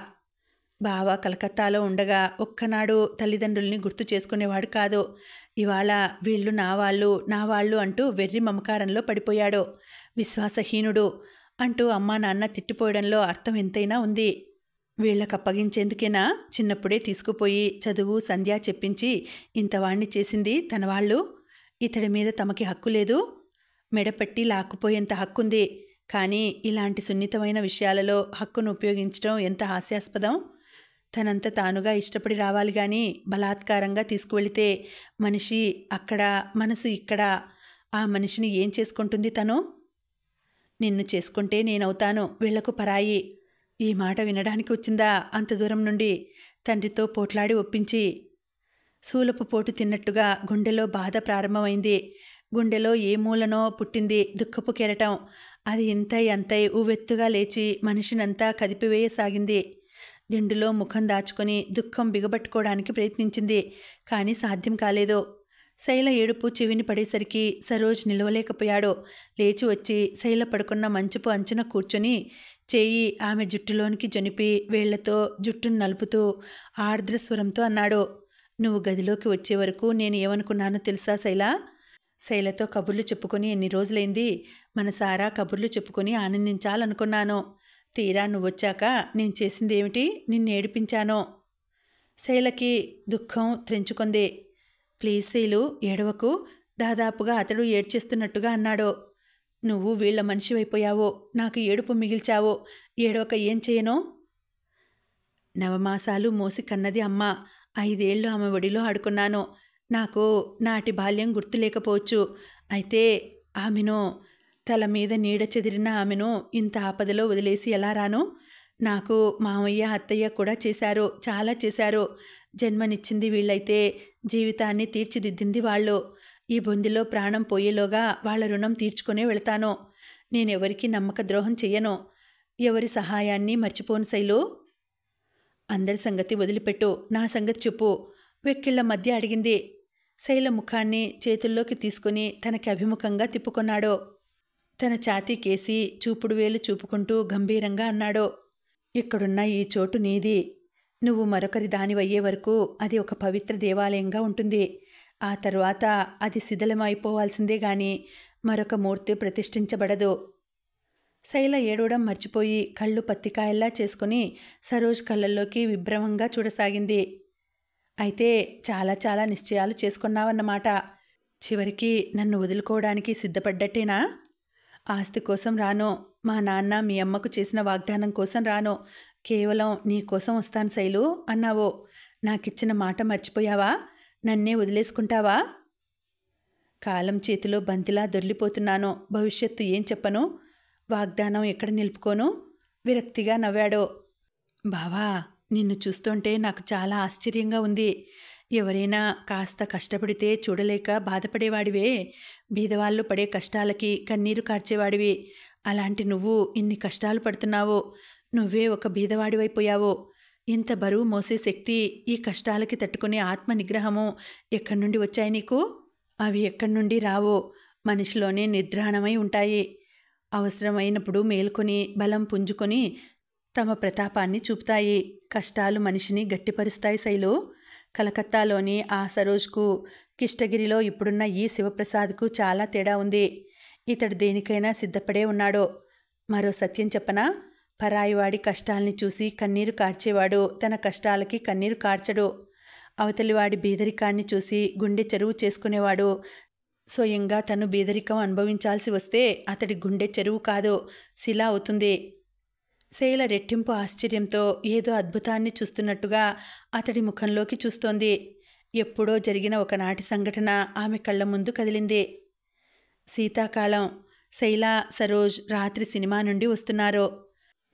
బావ కలకత్తాలో ఉండగా ఒక్కనాడు తల్లిదండ్రుల్ని గుర్తు చేసుకునేవాడు కాదు. ఇవాళ వీళ్ళు నా వాళ్ళు అంటూ వెర్రి మమకారంలో పడిపోయాడు. విశ్వాసహీనుడు అంటూ అమ్మా నాన్న తిట్టిపోయడంలో అర్థం ఎంతైనా ఉంది. వీళ్ళకప్పగించేందుకేనా చిన్నప్పుడే తీసుకుపోయి చదువు సంధ్య చెప్పించి ఇంతవాణ్ణి చేసింది తన వాళ్ళు? ఇతడి మీద తమకి హక్కు లేదు? మెడపట్టి లాక్కుపోయేంత హక్కుంది. కానీ ఇలాంటి సున్నితమైన విషయాలలో హక్కును ఉపయోగించడం ఎంత హాస్యాస్పదం. తనంత తానుగా ఇష్టపడి రావాలి గాని బలాత్కారంగా తీసుకువెళితే మనిషి అక్కడ, మనసు ఇక్కడ. ఆ మనిషిని ఏం చేసుకుంటుంది తను? నిన్ను చేసుకుంటే నేనవుతాను వీళ్లకు పరాయి. ఈ మాట వినడానికి వచ్చిందా అంత దూరం నుండి? తండ్రితో పోట్లాడి ఒప్పించి. శూలపు పోటు తిన్నట్టుగా గుండెలో బాధ ప్రారంభమైంది. గుండెలో ఏ మూలనో పుట్టింది దుఃఖపు కెరటం. అది ఇంతై అంతై ఉవ్వెత్తుగా లేచి మనిషినంతా కదిపివేయసాగింది. దిండులో ముఖం దాచుకొని దుఃఖం బిగబట్టుకోవడానికి ప్రయత్నించింది. కానీ సాధ్యం కాలేదు. శైల ఏడుపు చెవిని పడేసరికి సరోజ్ నిలవలేకపోయాడు. లేచి వచ్చి శైల పడుకున్న మంచుపు అంచున కూర్చొని చేయి ఆమె జుట్టులోనికి జొనిపి వేళ్లతో జుట్టును నలుపుతూ ఆర్ద్రస్వరంతో అన్నాడు. నువ్వు గదిలోకి వచ్చే వరకు నేను ఏమనుకున్నానో తెలుసా శైల? శైలతో కబుర్లు చెప్పుకొని ఎన్ని రోజులైంది. మనసారా కబుర్లు చెప్పుకొని ఆనందించాలనుకున్నాను. తీరా నువ్వొచ్చాక నేను చేసిందేమిటి? నిన్ను ఏడిపించాను. శైలకి దుఃఖం త్రెంచుకుంది. ప్లీజ్ శైలు, ఏడవకు. దాదాపుగా అతడు ఏడ్చేస్తున్నట్టుగా అన్నాడు. నువ్వు వీళ్ల మనిషివైపోయావు. నాకు ఏడుపు మిగిల్చావు. ఏడవక ఏం చేయను? నవమాసాలు మోసి కన్నది అమ్మ. 5 ఏళ్ళు ఆమె ఒడిలో ఆడుకున్నాను. నాకు నాటి బాల్యం గుర్తులేకపోవచ్చు. అయితే ఆమెను, తల మీద నీడ చెదిరిన ఆమెను ఇంత ఆపదలో వదిలేసి ఎలా రాను? నాకు మామయ్య అత్తయ్య కూడా చేశారు, చాలా చేశారు. జన్మనిచ్చింది వీళ్ళైతే జీవితాన్ని తీర్చిదిద్దింది వాళ్ళు. ఈ బొందిలో ప్రాణం పోయేలోగా వాళ్ళ రుణం తీర్చుకునే వెళతాను. నేనెవరికి నమ్మక ద్రోహం చెయ్యను. ఎవరి సహాయాన్ని మర్చిపోను శైలు. అందరి సంగతి వదిలిపెట్టు, నా సంగతి చెప్పు, వెక్కిళ్ల మధ్య అడిగింది. శైల ముఖాన్ని చేతుల్లోకి తీసుకుని తనకి అభిముఖంగా తిప్పుకొన్నాడు. తన ఛాతీ కేసి చూపుడు వేలు చూపుకుంటూ గంభీరంగా అన్నాడు. ఇక్కడున్న ఈ చోటు నీది. నువ్వు మరొకరి దానివయ్యే వరకు అది ఒక పవిత్ర దేవాలయంగా ఉంటుంది. ఆ తరువాత అది శిథిలమైపోవాల్సిందే గాని మరొక మూర్తి ప్రతిష్ఠించబడదు. శైల ఏడవడం మర్చిపోయి కళ్ళు పత్తికాయల్లా చేసుకుని సరోజ్ కళ్ళల్లోకి విభ్రమంగా చూడసాగింది. అయితే చాలా చాలా నిశ్చయాలు చేసుకున్నావన్నమాట. చివరికి నన్ను వదులుకోవడానికి సిద్ధపడ్డట్టేనా? ఆస్తి కోసం రాను, మా నాన్న మీ అమ్మకు చేసిన వాగ్దానం కోసం రాను, కేవలం నీ కోసం వస్తాను శైలు అన్నావు. నాకిచ్చిన మాట మర్చిపోయావా? నన్నే వదిలేసుకుంటావా? కాలం చేతిలో బంతిలా దొర్లిపోతున్నాను. భవిష్యత్తు ఏం చెప్పను? వాగ్దానం ఎక్కడ నిలుపుకోను? విరక్తిగా నవ్వాడు. బావా, నిన్ను చూస్తుంటే నాకు చాలా ఆశ్చర్యంగా ఉంది. ఎవరైనా కాస్త కష్టపడితే చూడలేక బాధపడేవాడివే. బీదవాళ్ళు పడే కష్టాలకి కన్నీరు కార్చేవాడివి. అలాంటి నువ్వు ఇన్ని కష్టాలు పడుతున్నావు. నువ్వే ఒక బీదవాడివైపోయావు. ఇంత బరువు మోసే శక్తి, ఈ కష్టాలకి తట్టుకునే ఆత్మ నిగ్రహము ఎక్కడి నుండి వచ్చాయి నీకు? అవి ఎక్కడి నుండి రావు. మనిషిలోనే నిద్రాణమై ఉంటాయి. అవసరమైనప్పుడు మేల్కొని బలం పుంజుకొని తమ ప్రతాపాన్ని చూపుతాయి. కష్టాలు మనిషిని గట్టిపరుస్తాయి శైలు. కలకత్తాలోని ఆ సరోజ్కు, కిష్టగిరిలో ఇప్పుడున్న ఈ శివప్రసాద్కు చాలా తేడా ఉంది. ఇతడు దేనికైనా సిద్ధపడే ఉన్నాడు. మరో సత్యం చెప్పనా? పరాయివాడి కష్టాల్ని చూసి కన్నీరు కార్చేవాడు తన కష్టాలకి కన్నీరు కార్చడు. అవతలివాడి బీదరికాన్ని చూసి గుండె చెరువు చేసుకునేవాడు స్వయంగా తను బీదరికం అనుభవించాల్సి వస్తే అతడి గుండె చెరువు కాదు, శిల అవుతుంది. శైల రెట్టింపు ఆశ్చర్యంతో ఏదో అద్భుతాన్ని చూస్తున్నట్టుగా అతడి ముఖంలోకి చూస్తోంది. ఎప్పుడో జరిగిన ఒకనాటి సంఘటన ఆమె కళ్ళ ముందు కదిలింది. శీతాకాలం. శైల, సరోజ్ రాత్రి సినిమా నుండి వస్తున్నారు.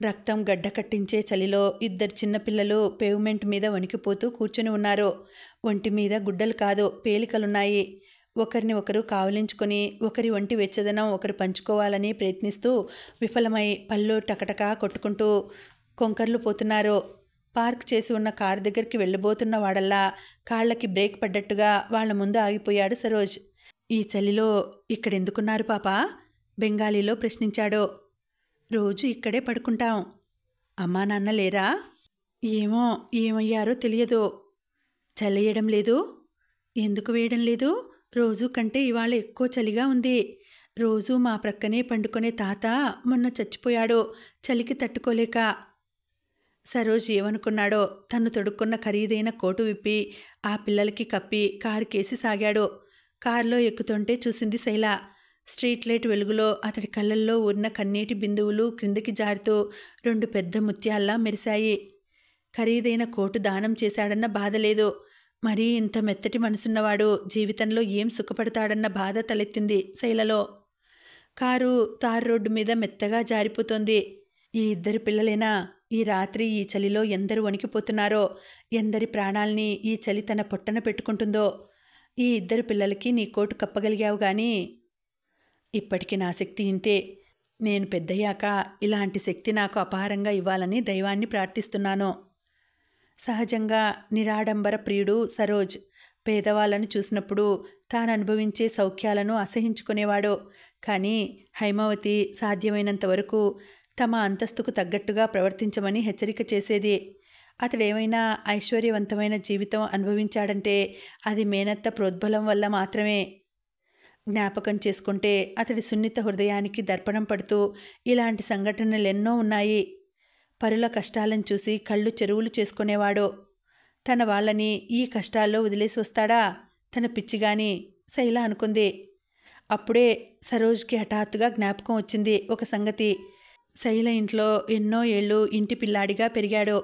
రక్తం గడ్డ కట్టించే చలిలో ఇద్దరు చిన్నపిల్లలు పేవ్మెంట్ మీద వణికిపోతూ కూర్చొని ఉన్నారు. ఒంటి మీద గుడ్డలు కాదు, పేలికలున్నాయి. ఒకరిని ఒకరు కావలించుకొని ఒకరి ఒంటి వెచ్చదనం ఒకరు పంచుకోవాలని ప్రయత్నిస్తూ విఫలమై పళ్ళు టకటకా కొట్టుకుంటూ కొంకర్లు పోతున్నారు. పార్క్ చేసి ఉన్న కారు దగ్గరికి వెళ్ళబోతున్న వాడల్లా కాళ్ళకి బ్రేక్ పడ్డట్టుగా వాళ్ల ముందు ఆగిపోయాడు సరోజ్. ఈ చలిలో ఇక్కడెందుకున్నారు పాపా? బెంగాలీలో ప్రశ్నించాడు. రోజు ఇక్కడే పడుకుంటాం. అమ్మా నాన్న లేరా? ఏమో, ఏమయ్యారో తెలియదు. చలియడం లేదు? ఎందుకు వేయడం లేదు? రోజు కంటే ఇవాళ ఎక్కువ చలిగా ఉంది. రోజు మా ప్రక్కనే పండుకునే తాత మొన్న చచ్చిపోయాడు చలికి తట్టుకోలేక. సరోజ్ ఏమనుకున్నాడో తను తొడుక్కున్న ఖరీదైన కోటు విప్పి ఆ పిల్లలకి కప్పి కారు కేసి సాగాడు. కారులో ఎక్కుతుంటే చూసింది శైల. స్ట్రీట్ లైట్ వెలుగులో అతడి కళ్ళల్లో ఊరిన కన్నీటి బిందువులు క్రిందికి జారుతూ రెండు పెద్ద ముత్యాల్లా మెరిశాయి. ఖరీదైన కోటు దానం చేశాడన్న బాధ లేదు. మరీ ఇంత మెత్తటి మనసున్నవాడు జీవితంలో ఏం సుఖపడతాడన్న బాధ తలెత్తింది శైలలో. కారు తారు రోడ్డు మీద మెత్తగా జారిపోతోంది. ఈ ఇద్దరు పిల్లలేనా? ఈ రాత్రి ఈ చలిలో ఎందరు వణికిపోతున్నారో, ఎందరి ప్రాణాల్ని ఈ చలి తన పొట్టన పెట్టుకుంటుందో. ఈ ఇద్దరు పిల్లలకి నీ కోటు కప్పగలిగావు గాని. ఇప్పటికి నా శక్తి ఇంతే. నేను పెద్దయ్యాక ఇలాంటి శక్తి నాకు అపారంగా ఇవ్వాలని దైవాన్ని ప్రార్థిస్తున్నాను. సహజంగా నిరాడంబర ప్రియుడు సరోజ్. పేదవాళ్లను చూసినప్పుడు తాను అనుభవించే సౌఖ్యాలను అసహించుకునేవాడు. కానీ హైమావతి సాధ్యమైనంత వరకు తమ అంతస్తుకు తగ్గట్టుగా ప్రవర్తించమని హెచ్చరిక చేసేది. అతడేమైనా ఐశ్వర్యవంతమైన జీవితం అనుభవించాడంటే అది మేనత్త ప్రోద్బలం వల్ల మాత్రమే. జ్ఞాపకం చేసుకుంటే అతడి సున్నిత హృదయానికి దర్పణం పడుతూ ఇలాంటి సంఘటనలెన్నో ఉన్నాయి. పరుల కష్టాలను చూసి కళ్ళు చెరువులు చేసుకునేవాడు. తన వాళ్ళని ఈ కష్టాల్లో వదిలేసి వస్తాడా? తన పిచ్చిగాని శైల అనుకుంది. అప్పుడే సరోజ్కి హఠాత్తుగా జ్ఞాపకం వచ్చింది ఒక సంగతి. శైల ఇంట్లో ఎన్నో ఏళ్ళు ఇంటి పిల్లాడిగా పెరిగాడు.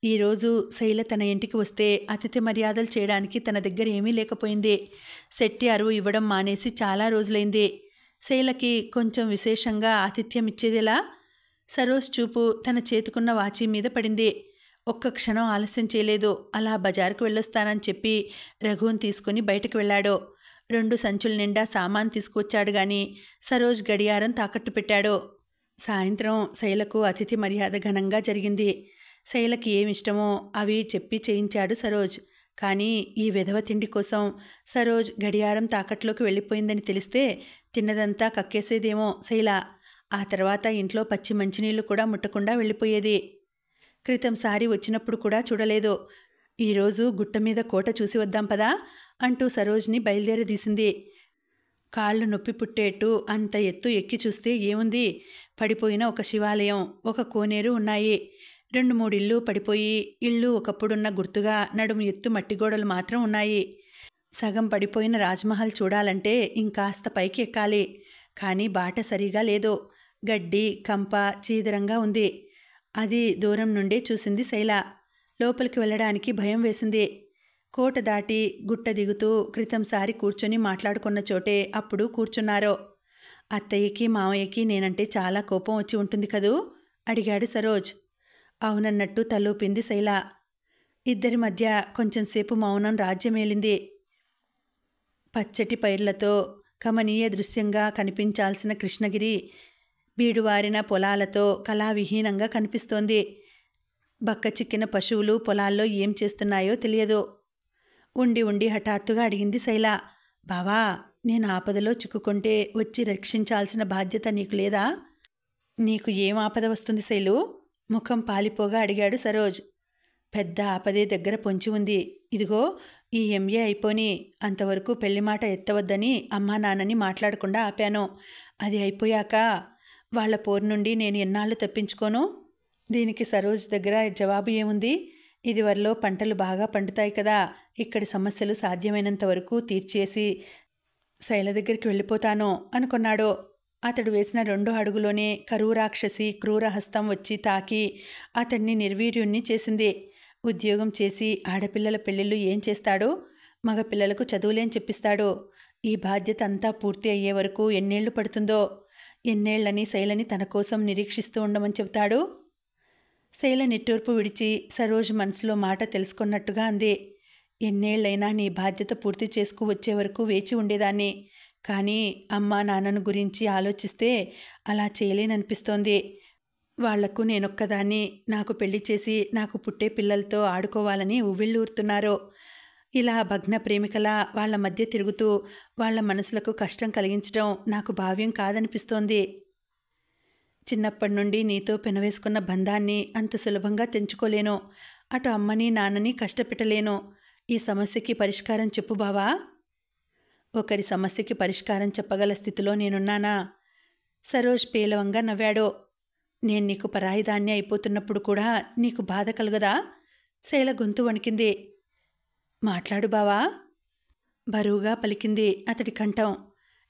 ఈరోజు శైల తన ఇంటికి వస్తే అతిథి మర్యాదలు చేయడానికి తన దగ్గర ఏమీ లేకపోయింది. శెట్టి అరువు ఇవ్వడం మానేసి చాలా రోజులైంది. శైలకి కొంచెం విశేషంగా ఆతిథ్యం ఇచ్చేదిలా? సరోజ్ చూపు తన చేతుకున్న వాచి మీద పడింది. ఒక్క క్షణం ఆలస్యం చేయలేదు. అలా బజారుకు వెళ్ళొస్తానని చెప్పి రఘువుని తీసుకుని బయటకు వెళ్ళాడు. 2 సంచుల నిండా సామాన్ తీసుకువచ్చాడు గాని సరోజ్ గడియారం తాకట్టు పెట్టాడు. సాయంత్రం శైలకు అతిథి మర్యాద ఘనంగా జరిగింది. శైలకి ఏమిష్టమో అవి చెప్పి చేయించాడు సరోజ్. కానీ ఈ విధవ తిండి కోసం సరోజ్ గడియారం తాకట్లోకి వెళ్ళిపోయిందని తెలిస్తే తిన్నదంతా కక్కేసేదేమో శైల. ఆ తర్వాత ఇంట్లో పచ్చి మంచినీళ్లు కూడా ముట్టకుండా వెళ్ళిపోయేది. క్రితంసారి వచ్చినప్పుడు కూడా చూడలేదు. ఈరోజు గుట్ట మీద కోట చూసి వద్దాం పదా అంటూ సరోజ్ని బయలుదేరదీసింది. కాళ్ళు నొప్పి పుట్టేట్టు అంత ఎత్తు ఎక్కి చూస్తే ఏముంది? పడిపోయిన ఒక శివాలయం, ఒక కోనేరు ఉన్నాయి. 2-3 ఇళ్ళు పడిపోయి ఇళ్ళు ఒకప్పుడున్న గుర్తుగా నడుము ఎత్తు మట్టిగోడలు మాత్రం ఉన్నాయి. సగం పడిపోయిన రాజ్మహల్ చూడాలంటే ఇంకాస్త పైకి ఎక్కాలి. కానీ బాట సరిగా లేదు. గడ్డి కంప చీదరంగా ఉంది. అది దూరం నుండే చూసింది శైల. లోపలికి వెళ్ళడానికి భయం వేసింది. కోట దాటి గుట్ట దిగుతూ క్రితంసారి కూర్చొని మాట్లాడుకున్న చోటే అప్పుడు కూర్చున్నారు. అత్తయ్యకి మామయ్యకి నేనంటే చాలా కోపం వచ్చి ఉంటుంది కదూ అడిగాడు సరోజ్. అవునన్నట్టు తలూపింది శైల. ఇద్దరి మధ్య కొంచెంసేపు మౌనం రాజ్యమేలింది. పచ్చటి పైర్లతో కమనీయ దృశ్యంగా కనిపించాల్సిన కృష్ణగిరి బీడువారిన పొలాలతో కళావిహీనంగా కనిపిస్తోంది. బక్కచిక్కిన పశువులు పొలాల్లో ఏం చేస్తున్నాయో తెలియదు. ఉండి ఉండి హఠాత్తుగా అడిగింది శైల. బావా, నేను ఆపదలో చిక్కుకుంటే వచ్చి రక్షించాల్సిన బాధ్యత నీకు లేదా? నీకు ఏం ఆపద వస్తుంది శైలు? ముఖం పాలిపోగా అడిగాడు సరోజ్. పెద్ద ఆపదే దగ్గర పొంచి ఉంది. ఇదిగో ఈ ఎంఏ అయిపోని అంతవరకు పెళ్లి మాట ఎత్తవద్దని అమ్మా నాన్నని మాట్లాడకుండా ఆపాను. అది అయిపోయాక వాళ్ల పోరు నుండి నేను ఎన్నాళ్ళు తప్పించుకోను? దీనికి సరోజ్ దగ్గర జవాబు ఏముంది? ఇదివరలో పంటలు బాగా పండుతాయి కదా, ఇక్కడి సమస్యలు సాధ్యమైనంత వరకు తీర్చేసి శైల దగ్గరికి వెళ్ళిపోతాను అనుకున్నాడు. అతడు వేసిన 2 అడుగులోనే కరువు రాక్షసి క్రూరహస్తం వచ్చి తాకి అతడిని నిర్వీర్యుణ్ణి చేసింది. ఉద్యోగం చేసి ఆడపిల్లల పెళ్ళిళ్ళు ఏం చేస్తాడు? మగపిల్లలకు చదువులేం చెప్పిస్తాడు? ఈ బాధ్యత అంతా పూర్తి అయ్యే వరకు ఎన్నేళ్లు పడుతుందో? ఎన్నేళ్లని శైలని తన కోసం నిరీక్షిస్తూ ఉండమని చెబుతాడు? శైల నిట్టూర్పు విడిచి సరోజ్ మనసులో మాట తెలుసుకున్నట్టుగా అంది. ఎన్నేళ్లైనా నీ బాధ్యత పూర్తి చేసుకు వచ్చే వరకు వేచి ఉండేదాన్ని. కానీ అమ్మా నాన్నను గురించి ఆలోచిస్తే అలా చేయలేననిపిస్తోంది. వాళ్లకు నేనొక్కదాన్ని నాకు పెళ్లి చేసి నాకు పుట్టే పిల్లలతో ఆడుకోవాలని ఉవ్విళ్ళూరుతున్నారు. ఇలా భగ్న ప్రేమికలా వాళ్ల మధ్య తిరుగుతూ వాళ్ల మనసులకు కష్టం కలిగించడం నాకు భావ్యం కాదనిపిస్తోంది. చిన్నప్పటి నుండి నీతో పెనవేసుకున్న బంధాన్ని అంత సులభంగా తెంచుకోలేను. అటు అమ్మని నాన్నని కష్టపెట్టలేను. ఈ సమస్యకి పరిష్కారం చెప్పు బావా. ఒకరి సమస్యకి పరిష్కారం చెప్పగల స్థితిలో నేనున్నానా? సరోజ్ పేలవంగా నవ్వాడు. నేను నీకు పరాయిదాన్ని అయిపోతున్నప్పుడు కూడా నీకు బాధ కలగదా? శైల గొంతు వణికింది. మాట్లాడు బావా, బరువుగా పలికింది అతడి కంఠం.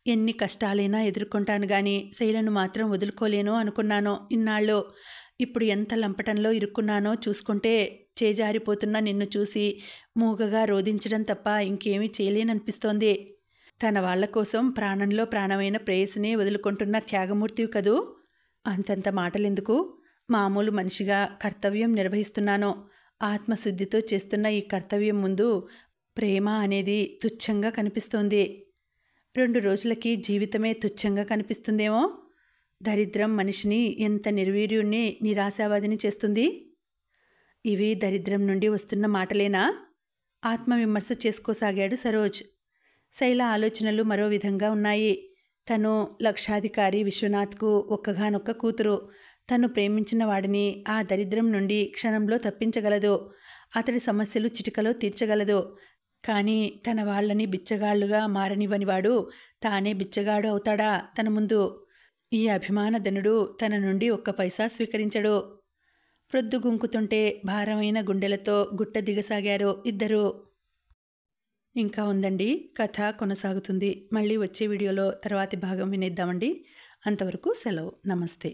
ఎన్ని కష్టాలైనా ఎదుర్కొంటాను గాని శైలను మాత్రం వదులుకోలేను అనుకున్నాను ఇన్నాళ్ళు. ఇప్పుడు ఎంత లంపటంలో ఇరుక్కున్నానో చూసుకుంటే చేజారిపోతున్న నిన్ను చూసి మూగగా రోధించడం తప్ప ఇంకేమీ చేయలేననిపిస్తోంది. తన వాళ్ల కోసం ప్రాణంలో ప్రాణమైన ప్రేయసినే వదులుకుంటున్న త్యాగమూర్తివి కదూ. అంతంత మాటలెందుకు? మామూలు మనిషిగా కర్తవ్యం నిర్వహిస్తున్నాను. ఆత్మశుద్ధితో చేస్తున్న ఈ కర్తవ్యం ముందు ప్రేమ అనేది తుచ్చంగా కనిపిస్తోంది. 2 రోజులకి జీవితమే తుచ్చంగా కనిపిస్తుందేమో. దరిద్రం మనిషిని ఎంత నిర్వీర్యుణ్ణి నిరాశావాదిని చేస్తుంది. ఇవి దరిద్రం నుండి వస్తున్న మాటలేనా? ఆత్మవిమర్శ చేసుకోసాగాడు సరోజ్. శైల ఆలోచనలు మరో విధంగా ఉన్నాయి. తను లక్షాధికారి విశ్వనాథ్కు ఒక్కగానొక్క కూతురు. తను ప్రేమించిన వాడిని ఆ దరిద్రం నుండి క్షణంలో తప్పించగలదు. అతడి సమస్యలు చిటికలో తీర్చగలదు. కానీ తన వాళ్ళని బిచ్చగాళ్లుగా మారనివ్వనివాడు తానే బిచ్చగాడు అవుతాడా తన ముందు? ఈ అభిమానధనుడు తన నుండి 1 పైసా స్వీకరించడు. ప్రొద్దుగుంకుతుంటే భారమైన గుండెలతో గుట్ట దిగసాగారు ఇద్దరు. ఇంకా ఉందండి, కథ కొనసాగుతుంది. మళ్ళీ వచ్చే వీడియోలో తర్వాతి భాగం వినేద్దామండి. అంతవరకు సెలవు. నమస్తే.